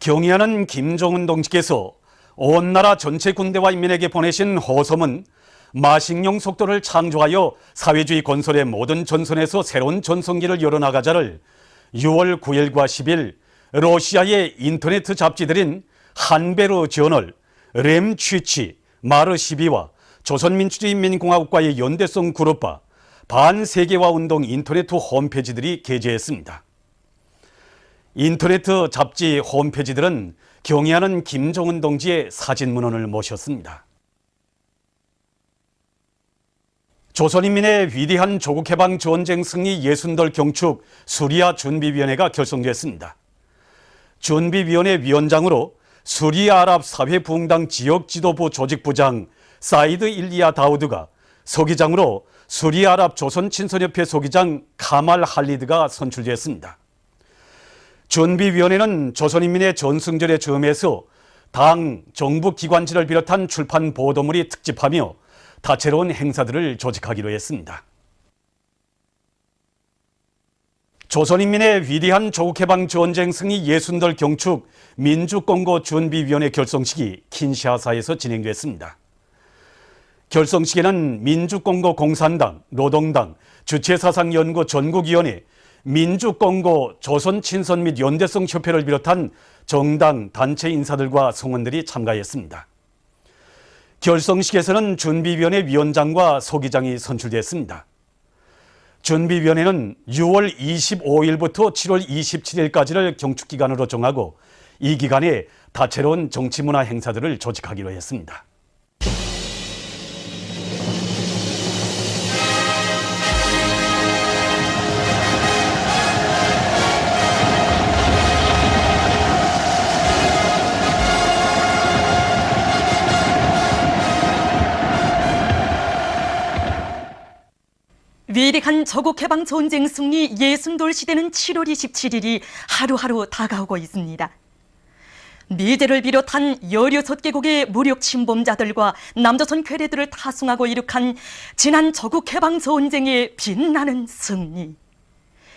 경의하는 김정은 동지께서 온 나라 전체 군대와 인민에게 보내신 호소문 마식령 속도를 창조하여 사회주의 건설의 모든 전선에서 새로운 전성기를 열어나가자를 6월 9일과 10일 러시아의 인터넷 잡지들인 한베르 저널, 렘취치, 마르12와 조선민주주의인민공화국과의 연대성 그룹과 반세계화 운동 인터넷 홈페이지들이 게재했습니다. 인터넷 잡지 홈페이지들은 경의하는 김정은 동지의 사진 문헌을 모셨습니다. 조선인민의 위대한 조국해방 전쟁 승리 60돌 경축 수리아 준비위원회가 결성됐습니다. 준비위원회 위원장으로 수리아랍 사회부흥당 지역지도부 조직부장 사이드 일리아 다우드가, 서기장으로 수리아랍 조선친선협회 서기장 카말 할리드가 선출됐습니다. 준비위원회는 조선인민의 전승절에 즈음해서 당, 정부 기관지를 비롯한 출판 보도물이 특집하며 다채로운 행사들을 조직하기로 했습니다. 조선인민의 위대한 조국해방 전쟁 승리 60돌 경축 민주공고 준비위원회 결성식이 킨샤사에서 진행됐습니다. 결성식에는 민주공고 공산당, 노동당, 주체사상연구 전국위원회, 민주공고 조선친선 및 연대성 협회를 비롯한 정당, 단체 인사들과 성원들이 참가했습니다. 결성식에서는 준비위원회 위원장과 소기장이 선출됐습니다. 준비위원회는 6월 25일부터 7월 27일까지를 경축기간으로 정하고 이 기간에 다채로운 정치문화 행사들을 조직하기로 했습니다. 위대한 조국해방 전쟁 승리 60돌 시대는 7월 27일이 하루하루 다가오고 있습니다. 미대를 비롯한 16개국의 무력 침범자들과 남조선 괴뢰들을 타승하고 이룩한 지난 조국해방 전쟁의 빛나는 승리.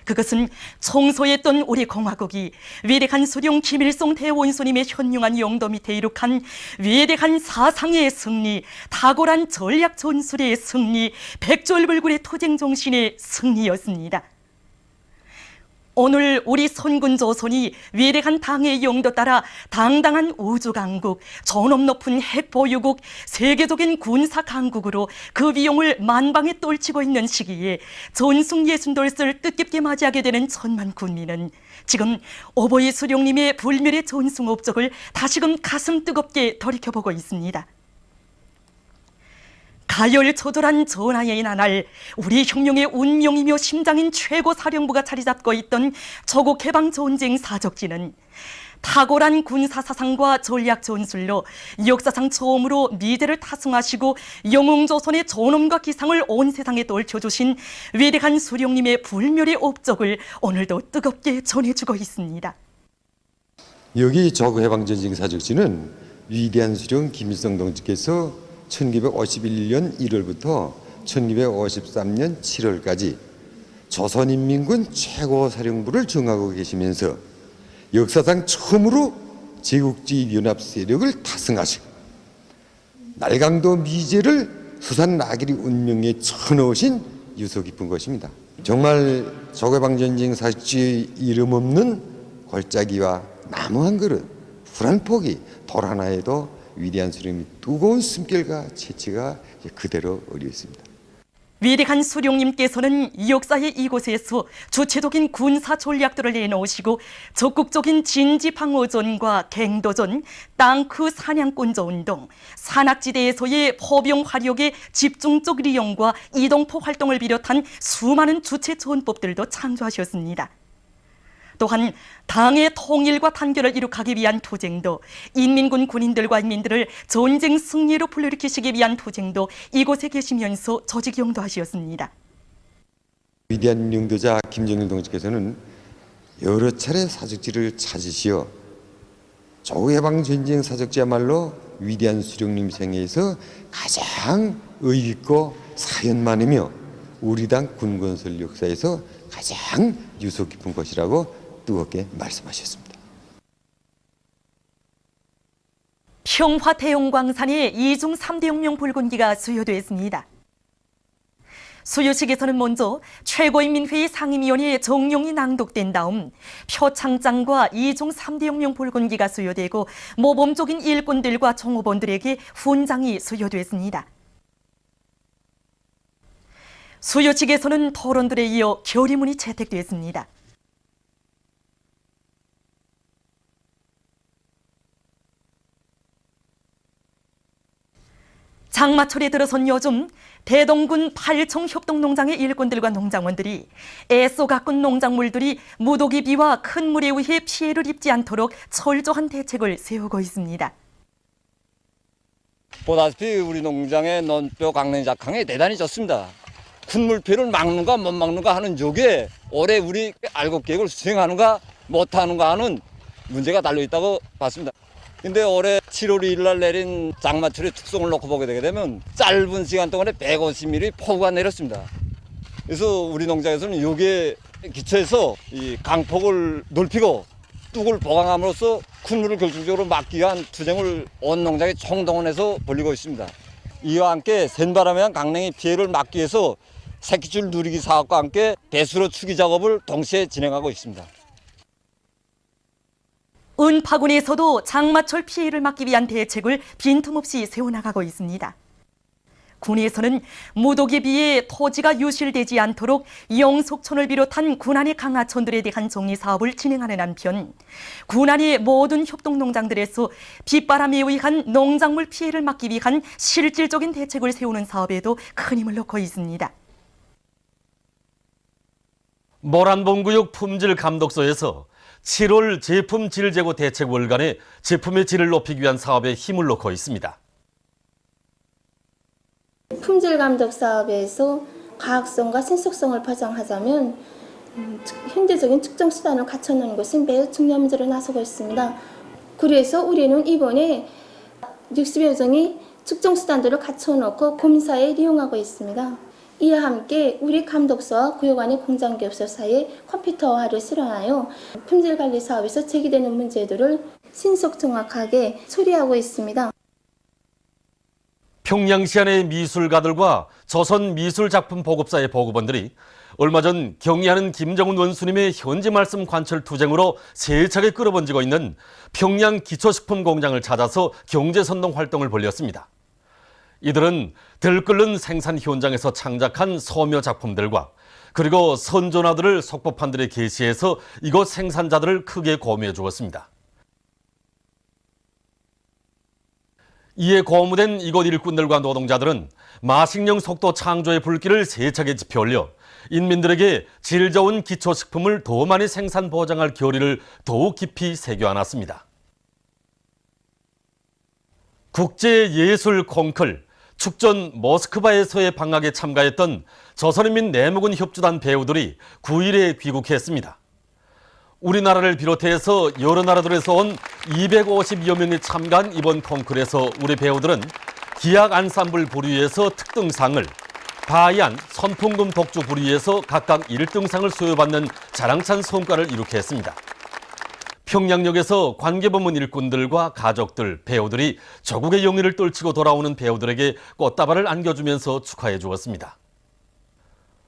그것은 청소했던 우리 공화국이 위대한 수령 김일성 대원수님의 현명한 용도 밑에 이룩한 위대한 사상의 승리, 탁월한 전략 전술의 승리, 백졸불굴의 투쟁 정신의 승리였습니다. 오늘 우리 선군 조선이 위대한 당의 용도 따라 당당한 우주강국, 존엄 높은 핵보유국, 세계적인 군사강국으로 그 위용을 만방에 떨치고 있는 시기에 전승 60돌을 뜻깊게 맞이하게 되는 천만 군민은 지금 오보이 수령님의 불멸의 전승 업적을 다시금 가슴 뜨겁게 돌이켜보고 있습니다. 가열초절한 전하의 나날, 우리 혁명의 운명이며 심장인 최고 사령부가 자리 잡고 있던 조국해방 전쟁 사적지는 탁월한 군사사상과 전략 전술로 역사상 처음으로 미대를 타승하시고 영웅조선의 존엄과 기상을 온 세상에 떨쳐주신 위대한 수령님의 불멸의 업적을 오늘도 뜨겁게 전해주고 있습니다. 여기 조국해방전쟁 사적지는 위대한 수령 김일성 동지께서 1951년 1월부터 1953년 7월까지 조선인민군 최고사령부를 정하고 계시면서 역사상 처음으로 제국주의 연합 세력을 타승하시고 날강도 미제를 수산나기리 운명에 쳐넣으신 유서 깊은 것입니다. 정말 조국해방전쟁 사적지의 이름 없는 골짜기와 나무 한 그릇, 풀 한 포기, 돌 하나에도 위대한 수령님의 뜨거운 숨결과 채취가 그대로 어려 있습니다. 위대한 수령님께서는 역사의 이곳에서 주체적인 군사 전략들을 내놓으시고 적극적인 진지 방어전과 갱도전, 땅크 사냥꾼조 운동, 산악지대에서의 포병 화력의 집중적利用과 이동포 활동을 비롯한 수많은 주체 전법들도 창조하셨습니다. 또한 당의 통일과 단결을 이룩하기 위한 투쟁도, 인민군 군인들과 인민들을 전쟁 승리로 불러일으키시기 위한 투쟁도 이곳에 계시면서 조직 용도하셨습니다. 위대한 용도자 김정일 동지께서는 여러 차례 사적지를 찾으시어 조국해방전쟁 사적지야말로 위대한 수령님 생애에서 가장 의있고 사연 많으며 우리 당 군건설 역사에서 가장 유서 깊은 것이라고 뜨겁게 말씀하셨습니다. 평화 대용광산에 이중 3대용명 붉은기가 수여됐습니다. 수여식에서는 먼저 최고인민회의 상임위원회 정령이 낭독된 다음 표창장과 이중 3대용명 붉은기가 수여되고 모범적인 일꾼들과 종업원들에게 훈장이 수여됐습니다. 수여식에서는 토론들에 이어 결의문이 채택됐습니다. 장마철에 들어선 요즘 대동군 팔청 협동농장의 일꾼들과 농장원들이 애써 가꾼 농작물들이 무더기 비와 큰 물에 의해 피해를 입지 않도록 철저한 대책을 세우고 있습니다. 보다시피 우리 농장의 논뼈 강냉 작황이 대단히 좋습니다. 큰 피해를 막는가 못 막는가 하는 쪽에 올해 우리 알곡 계획을 수행하는가 못하는가 하는 문제가 달려있다고 봤습니다. 근데 올해 7월 2일 날 내린 장마철의 특성을 놓고 보게 되게 되면 짧은 시간 동안에 150mm 폭우가 내렸습니다. 그래서 우리 농장에서는 여기에 기초해서 이 강폭을 넓히고 뚝을 보강함으로써 큰 물을 결정적으로 막기 위한 투쟁을 온 농장에 총동원해서 벌이고 있습니다. 이와 함께 센바람에 의한 강냉이 피해를 막기 위해서 새끼줄 누리기 사업과 함께 배수로 추기 작업을 동시에 진행하고 있습니다. 은파군에서도 장마철 피해를 막기 위한 대책을 빈틈없이 세워나가고 있습니다. 군에서는 무더기에 비해 토지가 유실되지 않도록 영속촌을 비롯한 군안의 강하촌들에 대한 정리 사업을 진행하는 한편 군안의 모든 협동농장들에서 빗바람에 의한 농작물 피해를 막기 위한 실질적인 대책을 세우는 사업에도 큰 힘을 놓고 있습니다. 모란봉구역 품질감독소에서 7월 제품 질 제고 대책 월간에 제품의 질을 높이기 위한 사업에 힘을 놓고 있습니다. 품질 감독 사업에서 과학성과 신속성을 보장하자면 현대적인 측정 수단을 갖춰놓은 것은 매우 중요한 문제로 나서고 있습니다. 그래서 우리는 이번에 60여 종의 측정 수단들을 갖춰놓고 고민사에 이용하고 있습니다. 이와 함께 우리 감독소와 구역안의 공장기업소 사이에 컴퓨터화를 실현하여 품질관리 사업에서 제기되는 문제들을 신속 정확하게 처리하고 있습니다. 평양시안의 미술가들과 조선미술작품보급사의 보급원들이 얼마 전 경의하는 김정은 원수님의 현지 말씀 관철 투쟁으로 세차게 끌어번지고 있는 평양 기초식품 공장을 찾아서 경제선동 활동을 벌였습니다. 이들은 들끓는 생산 현장에서 창작한 소묘 작품들과 그리고 선전화들을 속보판들에 게시해서 이곳 생산자들을 크게 고무해 주었습니다. 이에 고무된 이곳 일꾼들과 노동자들은 마식령 속도 창조의 불길을 세차게 지펴올려 인민들에게 질 좋은 기초식품을 더 많이 생산 보장할 결의를 더욱 깊이 새겨안았습니다. 국제예술 콩클 축전 모스크바에서의 방학에 참가했던 조선인민 내무군 협주단 배우들이 9일에 귀국했습니다. 우리나라를 비롯해서 여러 나라들에서 온 250여 명이 참가한 이번 콩쿨에서 우리 배우들은 기악 안산불 부류에서 특등상을, 바이안 선풍금 독주 부류에서 각각 1등상을 수여받는 자랑찬 성과를 이룩해 했습니다. 평양역에서 관계부문 일꾼들과 가족들, 배우들이 조국의 영예를 떨치고 돌아오는 배우들에게 꽃다발을 안겨주면서 축하해 주었습니다.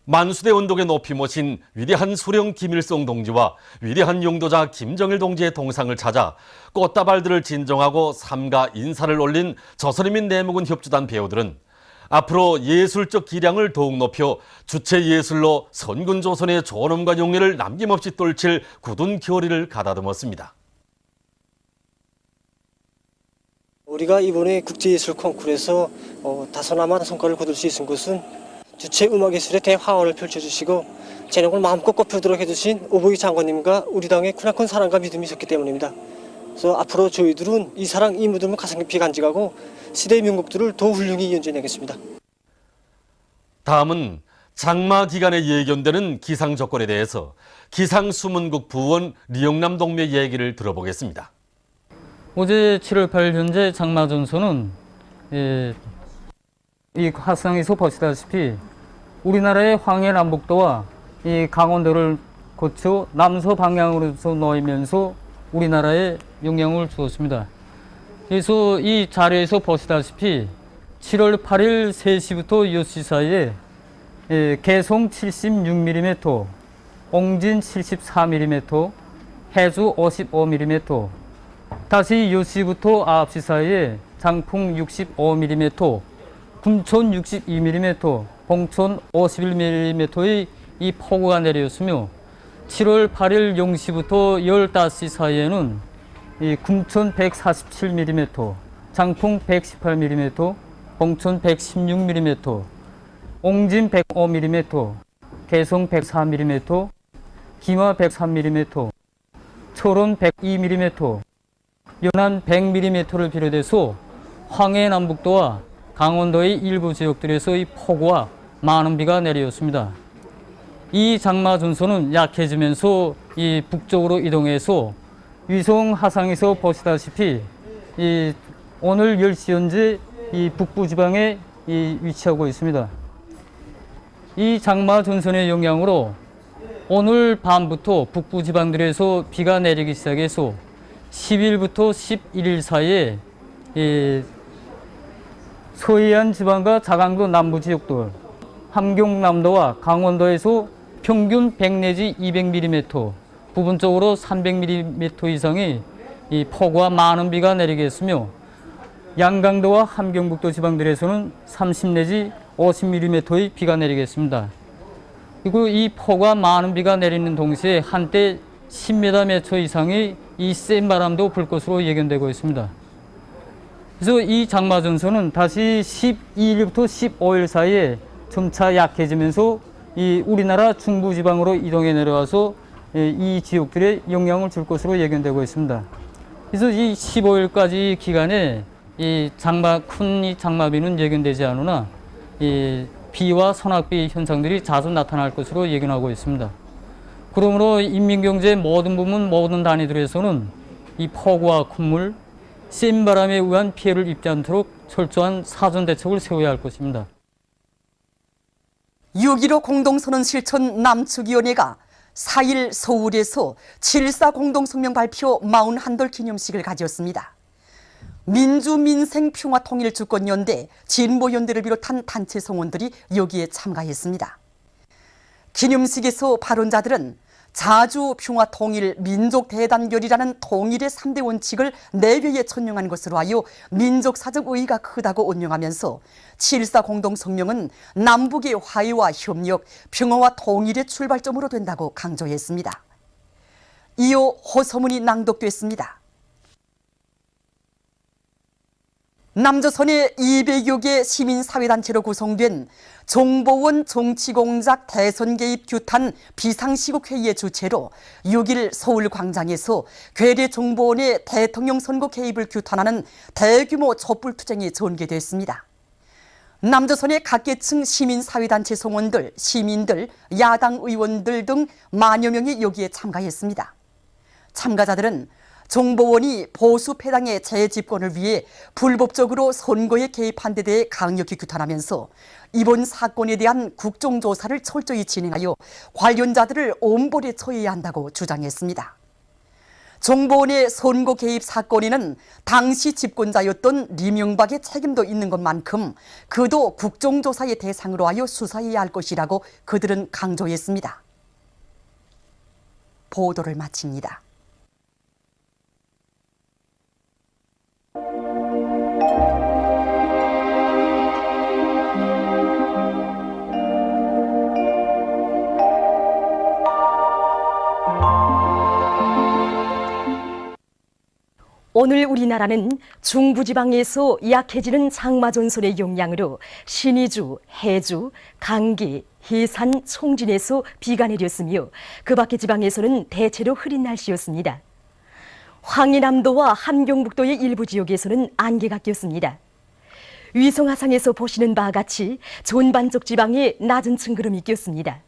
만수대 운동에 높이 모신 위대한 수령 김일성 동지와 위대한 용도자 김정일 동지의 동상을 찾아 꽃다발들을 진정하고 삼가 인사를 올린 조선인민 내무군 협주단 배우들은 앞으로 예술적 기량을 더욱 높여 주체 예술로 선군 조선의 존엄과 용예를 남김없이 떨칠 굳은 결의를 가다듬었습니다. 우리가 이번에 국제예술 콩쿠르에서 다소나마 성과를 거둘 수 있은 것은 주체 음악예술의 대화원을 펼쳐주시고 재능을 마음껏 꽃피우도록 해주신 오보기 장관님과 우리 당의 크나큰 사랑과 믿음이 있었기 때문입니다. 그래서 앞으로 저희들은 이 사랑, 이 믿음을 가슴 깊이 간직하고 시대의 명곡들을 더 훌륭히 연주해내겠습니다. 다음은 장마 기간에 예견되는 기상 조건에 대해서 기상수문국 부원 리영남 동매 얘기를 들어보겠습니다. 어제 7월 8일 현재 장마 전소는 이 화상에서 보시다시피 우리나라의 황해 남북도와 이 강원도를 거쳐 남서 방향으로서 놓이면서 우리나라에 영향을 주었습니다. 그래서 이 자료에서 보시다시피 7월 8일 3시부터 6시 사이에 개송 76mm, 옹진 74mm, 해주 55mm, 다시 6시부터 9시 사이에 장풍 65mm, 금촌 62mm, 봉촌 51mm의 이 폭우가 내렸으며 7월 8일 0시부터 15시 사이에는 이 금촌 147mm, 장풍 118mm, 봉촌 116mm, 옹진 105mm, 개성 104mm, 기마 103mm, 초론 102mm, 연안 100mm를 비롯해서 황해 남북도와 강원도의 일부 지역들에서 이 폭우와 많은 비가 내렸습니다. 이 장마 전선은 약해지면서 이 북쪽으로 이동해서 위성 화상에서 보시다시피 이 오늘 10시 현재 이 북부 지방에 위치하고 있습니다. 이 장마 전선의 영향으로 오늘 밤부터 북부 지방들에서 비가 내리기 시작해서 10일부터 11일 사이에 서해안 지방과 자강도 남부 지역들, 함경남도와 강원도에서 평균 100 내지 200mm, 부분적으로 300mm 이상의 이 폭우와 많은 비가 내리겠으며 양강도와 함경북도 지방들에서는 30 내지 50mm의 비가 내리겠습니다. 그리고 이 폭우와 많은 비가 내리는 동시에 한때 10m 이상의 이 센 바람도 불 것으로 예견되고 있습니다. 그래서 이 장마 전선은 다시 12일부터 15일 사이에 점차 약해지면서 이 우리나라 중부 지방으로 이동해 내려와서 이 지역들에 영향을 줄 것으로 예견되고 있습니다. 그래서 이 15일까지 기간에 이 큰 이 장마비는 예견되지 않으나 이 비와 소낙비 현상들이 자주 나타날 것으로 예견하고 있습니다. 그러므로 인민경제 모든 부문 모든 단위들에서는 이 폭우와 콧물, 센 바람에 의한 피해를 입지 않도록 철저한 사전 대책을 세워야 할 것입니다. 6.15 공동선언 실천 남측위원회가 4일 서울에서 7.4 공동성명 발표 41돌 기념식을 가졌습니다. 민주민생평화통일주권연대, 진보연대를 비롯한 단체 성원들이 여기에 참가했습니다. 기념식에서 발언자들은 자주 평화통일 민족대단결이라는 통일의 3대 원칙을 내외에 천명한 것으로 하여 민족사적 의의가 크다고 언명하면서 7.4 공동성명은 남북의 화해와 협력, 평화와 통일의 출발점으로 된다고 강조했습니다. 이어 호소문이 낭독됐습니다. 남조선의 200여 개 시민사회단체로 구성된 정보원 정치공작 대선 개입 규탄 비상시국회의의 주체로 6일 서울광장에서 괴뢰 정보원의 대통령 선거 개입을 규탄하는 대규모 촛불투쟁이 전개됐습니다. 남조선의 각계층 시민사회단체 성원들, 시민들, 야당 의원들 등 만여 명이 여기에 참가했습니다. 참가자들은 정보원이 보수 패당의 재집권을 위해 불법적으로 선거에 개입한 데 대해 강력히 규탄하면서 이번 사건에 대한 국정조사를 철저히 진행하여 관련자들을 엄벌에 처해야 한다고 주장했습니다. 정보원의 선거 개입 사건에는 당시 집권자였던 리명박의 책임도 있는 것만큼 그도 국정조사의 대상으로 하여 수사해야 할 것이라고 그들은 강조했습니다. 보도를 마칩니다. 오늘 우리나라는 중부지방에서 약해지는 장마전선의 영향으로 신의주, 해주, 강기, 해산, 총진에서 비가 내렸으며 그 밖의 지방에서는 대체로 흐린 날씨였습니다. 황해남도와 함경북도의 일부 지역에서는 안개가 꼈습니다. 위성화상에서 보시는 바와 같이 전반적 지방에 낮은 층구름이 꼈습니다.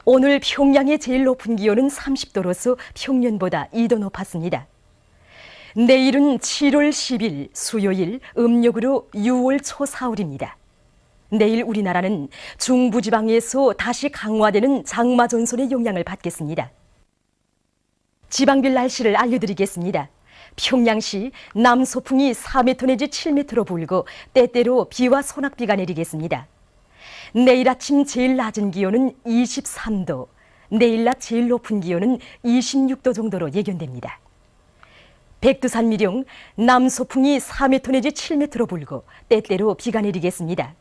오늘 평양의 제일 높은 기온은 30도로서 평년보다 2도 높았습니다. 내일은 7월 10일 수요일 음력으로 6월 초4일입니다. 내일 우리나라는 중부지방에서 다시 강화되는 장마전선의 영향을 받겠습니다. 지방별 날씨를 알려드리겠습니다. 평양시 남소풍이 4m 내지 7m로 불고 때때로 비와 소낙비가 내리겠습니다. 내일 아침 제일 낮은 기온은 23도, 내일 낮 제일 높은 기온은 26도 정도로 예견됩니다. 백두산 미령 남소풍이 4m 내지 7m로 불고 때때로 비가 내리겠습니다.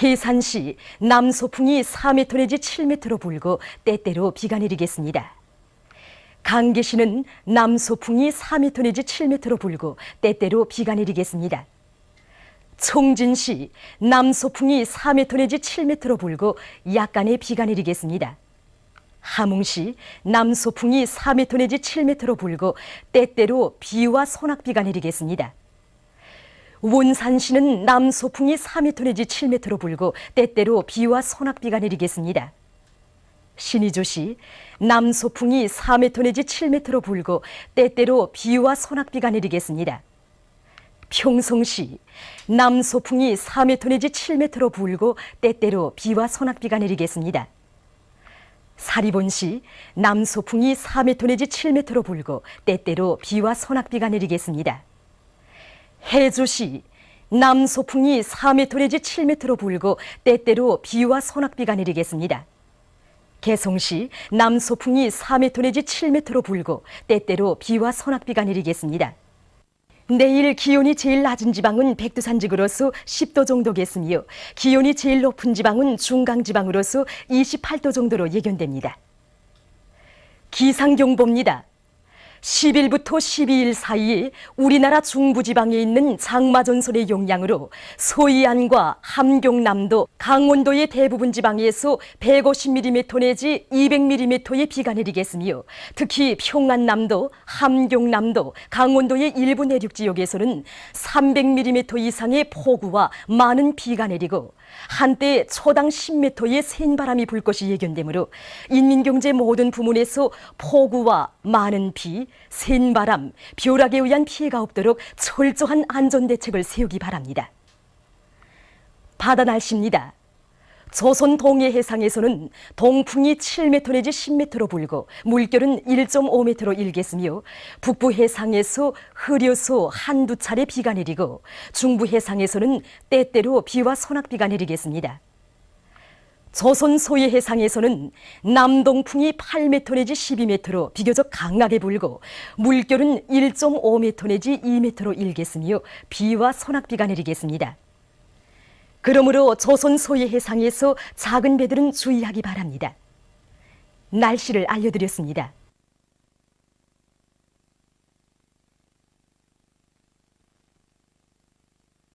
해산시 남소풍이 4m 내지 7m로 불고 때때로 비가 내리겠습니다. 강계시는 남소풍이 4m 내지 7m로 불고 때때로 비가 내리겠습니다. 총진시 남소풍이 4m 내지 7m로 불고 약간의 비가 내리겠습니다. 함흥시 남소풍이 4m 내지 7m로 불고 때때로 비와 소낙비가 내리겠습니다. 원산시는 남소풍이 4m 내지 7m로 불고 때때로 비와 소낙비가 내리겠습니다. 신의주시 남소풍이 4m 내지 7m로 불고 때때로 비와 소낙비가 내리겠습니다. 평성시 남소풍이 4m 내지 7m로 불고 때때로 비와 소낙비가 내리겠습니다. 사리본시 남소풍이 4m 내지 7m로 불고 때때로 비와 소낙비가 내리겠습니다. 해주시 남소풍이 4m 내지 7m로 불고 때때로 비와 소낙비가 내리겠습니다. 개성시 남소풍이 4m 내지 7m로 불고 때때로 비와 소낙비가 내리겠습니다. 내일 기온이 제일 낮은 지방은 백두산 지구로서 10도 정도겠으며 기온이 제일 높은 지방은 중강 지방으로서 28도 정도로 예견됩니다. 기상경보입니다. 10일부터 12일 사이에 우리나라 중부지방에 있는 장마전선의 영향으로 소이안과 함경남도, 강원도의 대부분 지방에서 150mm 내지 200mm의 비가 내리겠으며 특히 평안남도, 함경남도, 강원도의 일부 내륙 지역에서는 300mm 이상의 폭우와 많은 비가 내리고 한때 초당 10m의 센 바람이 불 것이 예견되므로 인민경제 모든 부문에서 폭우와 많은 비, 센 바람, 벼락에 의한 피해가 없도록 철저한 안전대책을 세우기 바랍니다. 바다 날씨입니다. 조선 동해 해상에서는 동풍이 7m 내지 10m로 불고 물결은 1.5m로 일겠으며 북부 해상에서 흐려서 한두 차례 비가 내리고 중부 해상에서는 때때로 비와 소낙비가 내리겠습니다. 조선 소해 해상에서는 남동풍이 8m 내지 12m로 비교적 강하게 불고 물결은 1.5m 내지 2m로 일겠으며 비와 소낙비가 내리겠습니다. 그러므로 조선 소해 해상에서 작은 배들은 주의하기 바랍니다. 날씨를 알려드렸습니다.